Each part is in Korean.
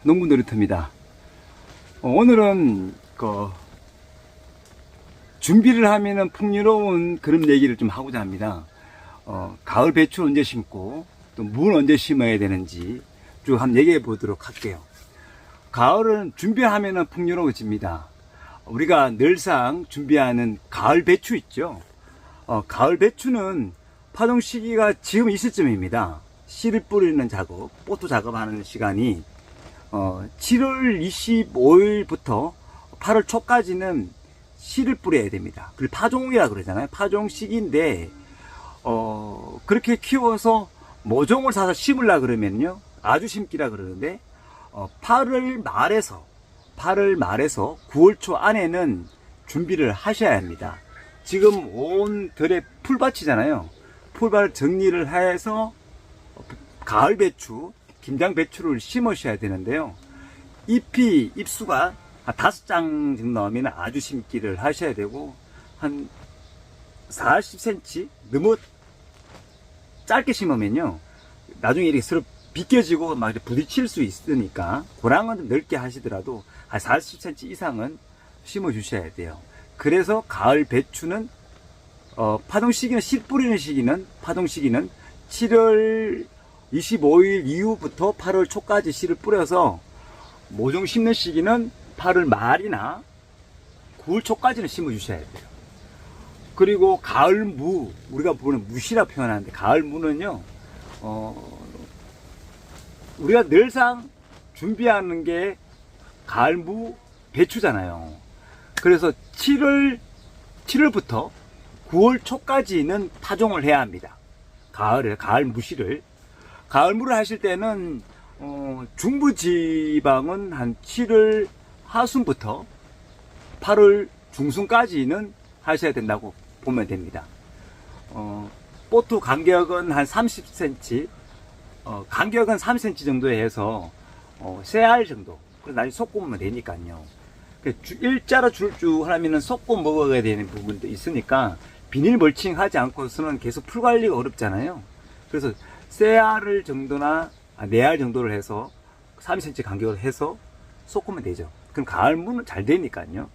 농부 놀이터입니다. 오늘은 준비를 하면은 풍요로운 그런 얘기를 좀 하고자 합니다. 가을 배추 언제 심고 또 물 언제 심어야 되는지 쭉 한번 얘기해 보도록 할게요. 가을은 준비하면은 풍요로워집니다. 우리가 늘상 준비하는 가을 배추 있죠. 가을 배추는 파종 시기가 지금 이 시점입니다. 씨를 뿌리는 작업, 포토 작업하는 시간이 7월 25일부터 8월 초까지는 씨를 뿌려야 됩니다. 그걸 파종이라 그러잖아요. 파종 시기인데 그렇게 키워서 모종을 사서 심으려 그러면요, 아주 심기라 그러는데 8월 말에서 9월 초 안에는 준비를 하셔야 합니다. 지금 온 들에 풀밭이잖아요. 풀밭을 정리를 해서 가을 배추, 김장 배추를 심으셔야 되는데요. 잎수가 5장 정도 나오면 아주 심기를 하셔야 되고, 한 40cm 너무 짧게 심으면요, 나중에 이렇게 서로 비껴지고 막 부딪힐 수 있으니까 고랑은 좀 넓게 하시더라도 한 40cm 이상은 심어 주셔야 돼요. 그래서 가을 배추는 파종 시기는, 씨 뿌리는 시기는, 파종 시기는 7월 25일 이후부터 8월 초까지 씨를 뿌려서 모종 심는 시기는 8월 말이나 9월 초까지는 심어 주셔야 돼요. 그리고 가을 무, 우리가 보는 무시라 표현하는데, 가을 무는요, 우리가 늘상 준비하는 게 가을 무 배추잖아요. 그래서 7월부터 9월 초까지는 파종을 해야 합니다. 가을 무씨를. 가을 무를 하실 때는 중부 지방은 한 7월 하순부터 8월 중순까지는 하셔야 된다고 보면 됩니다. 보트 간격은 한 30cm, 간격은 3cm 정도에 해서 세 알 정도. 그래서 나중에 속 굽으면 되니까요. 일자로 줄줄 하면은 섞고 먹어야 되는 부분도 있으니까 비닐 멀칭 하지 않고서는 계속 풀 관리가 어렵잖아요. 그래서 세 알을 정도나 4알 정도를 해서 3cm 간격을 해서 섞으면 되죠. 그럼 가을 무는 잘 되니까요.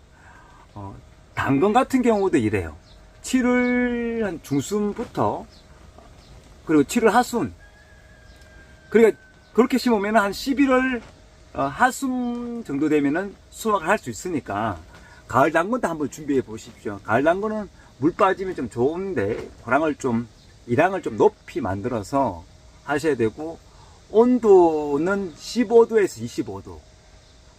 당근 같은 경우도 이래요. 7월 한 중순부터, 그리고 7월 하순, 그러니까 그렇게 심으면 한 11월 하순 정도 되면은 수확을 할 수 있으니까 가을 당근도 한번 준비해 보십시오. 가을 당근은 물 빠지면 좀 좋은데 이랑을 좀 높이 만들어서 하셔야 되고, 온도는 15도에서 25도,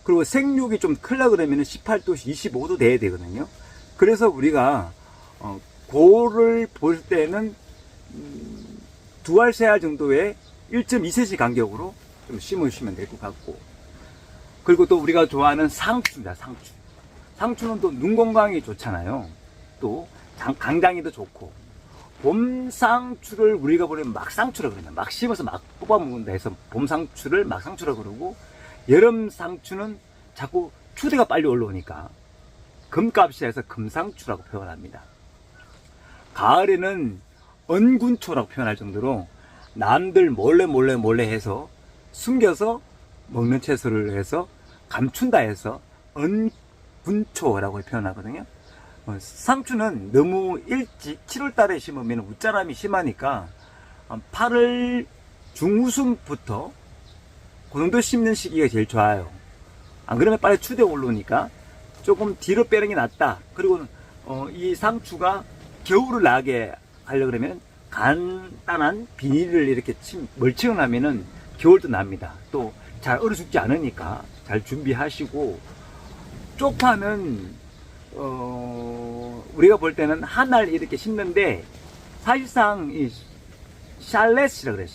그리고 생육이 좀 크려 그러면 18도에서 25도 돼야 되거든요. 그래서 우리가 고를 볼 때는 2알, 3알 정도의 1.2cm 간격으로 좀 심으시면 될 것 같고, 그리고 또 우리가 좋아하는 상추입니다. 상추는 또 눈 건강이 좋잖아요. 또 강장에도 좋고, 봄 상추를 우리가 보면 막상추라 그러면, 막 심어서 막 뽑아 먹는다 해서 봄 상추를 막상추라 그러고, 여름 상추는 자꾸 추대가 빨리 올라오니까 금값이 해서 금상추라고 표현합니다. 가을에는 언군초라고 표현할 정도로 남들 몰래 해서 숨겨서 먹는 채소를 해서 감춘다 해서 언군초라고 표현하거든요. 상추는 너무 일찍 7월 달에 심으면 웃자람이 심하니까 8월 중후순부터 그 정도 심는 시기가 제일 좋아요. 안 그러면 빨리 추대 올라오니까 조금 뒤로 빼는 게 낫다. 그리고 이 상추가 겨울을 나게 하려고 그러면 간단한 비닐을 이렇게 멀칭을 하면은 겨울도 납니다. 또 잘 얼어 죽지 않으니까 잘 준비하시고, 쪽파는 우리가 볼 때는 한 알 이렇게 심는데, 사실상 이 샬럿이라 그래요.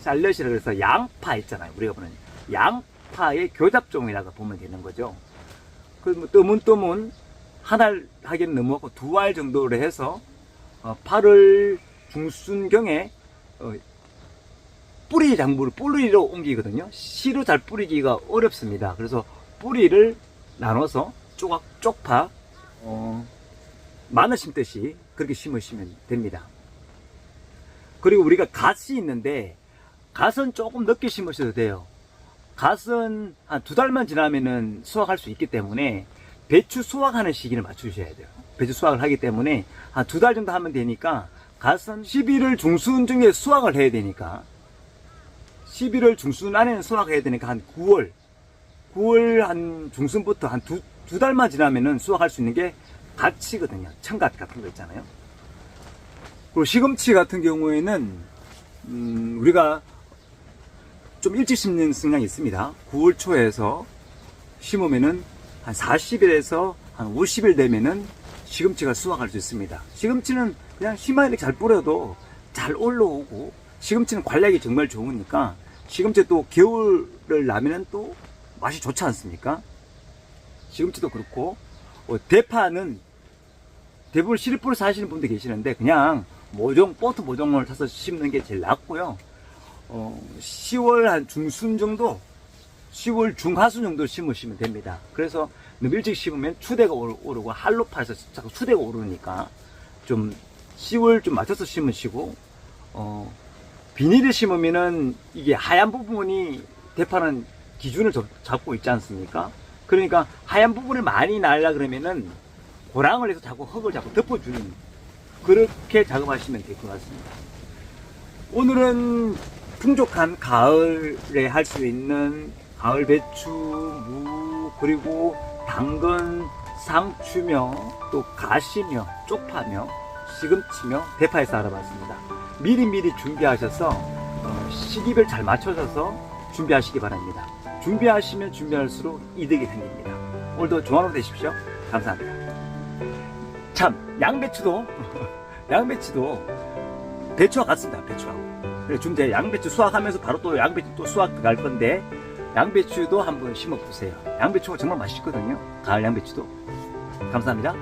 샬럿이라 그래서 양파 있잖아요. 우리가 보는 양파의 교잡종이라고 보면 되는 거죠. 그 뜨문뜨문 한 알 하기는 넘어가고 2알 정도로 해서 8월 중순경에 뿌리 작물을 뿌리로 옮기거든요. 씨로 잘 뿌리기가 어렵습니다. 그래서 뿌리를 나눠서 쪽파 마늘 심듯이 그렇게 심으시면 됩니다. 그리고 우리가 갓이 있는데, 갓은 조금 늦게 심으셔도 돼요. 갓은 한 2달만 지나면은 수확할 수 있기 때문에 배추 수확하는 시기를 맞추셔야 돼요. 배추 수확을 하기 때문에 한 2달 정도 하면 되니까, 갓은 11월 중순쯤에 수확을 해야 되니까, 11월 중순 안에는 수확해야 되니까 한 9월 한 중순부터 한 두 달만 지나면은 수확할 수 있는 게 갓이거든요. 청갓 같은 거 있잖아요. 그리고 시금치 같은 경우에는 우리가 좀 일찍 심는 성향이 있습니다. 9월 초에서 심으면은 한 40일에서 한 50일 되면은 시금치가 수확할 수 있습니다. 시금치는 그냥 씨만 이렇게 잘 뿌려도 잘 올라오고, 시금치는 관리하기 정말 좋으니까, 시금치 또 겨울을 나면은 또 맛이 좋지 않습니까? 시금치도 그렇고, 대파는 대부분 씨를 사시는 분들 계시는데, 그냥 보트 모종을 사서 심는 게 제일 낫고요. 10월 한 중순 정도, 10월 중하순 정도 심으시면 됩니다. 그래서 너무 일찍 심으면 추대가 오르고, 한로파에서 자꾸 추대가 오르니까 좀 10월 좀 맞춰서 심으시고, 비닐을 심으면은 이게 하얀 부분이, 대파는 기준을 잡고 있지 않습니까? 그러니까 하얀 부분을 많이 날라 그러면은 고랑을 해서 자꾸 흙을 자꾸 덮어주는, 그렇게 작업하시면 될 것 같습니다. 오늘은 풍족한 가을에 할 수 있는 가을 배추, 무, 그리고 당근, 상추며, 또 가시며, 쪽파며, 시금치며, 대파에서 알아봤습니다. 미리미리 준비하셔서 시기별 잘 맞춰서 준비하시기 바랍니다. 준비하시면 준비할수록 이득이 생깁니다. 오늘도 좋은 하루 되십시오. 감사합니다. 참, 양배추도 배추와 같습니다. 배추하고. 그래서 지금 제가 양배추 수확하면서 바로 또 양배추 또 수확 들어갈 건데, 양배추도 한번 심어보세요. 양배추가 정말 맛있거든요. 가을 양배추도. 감사합니다.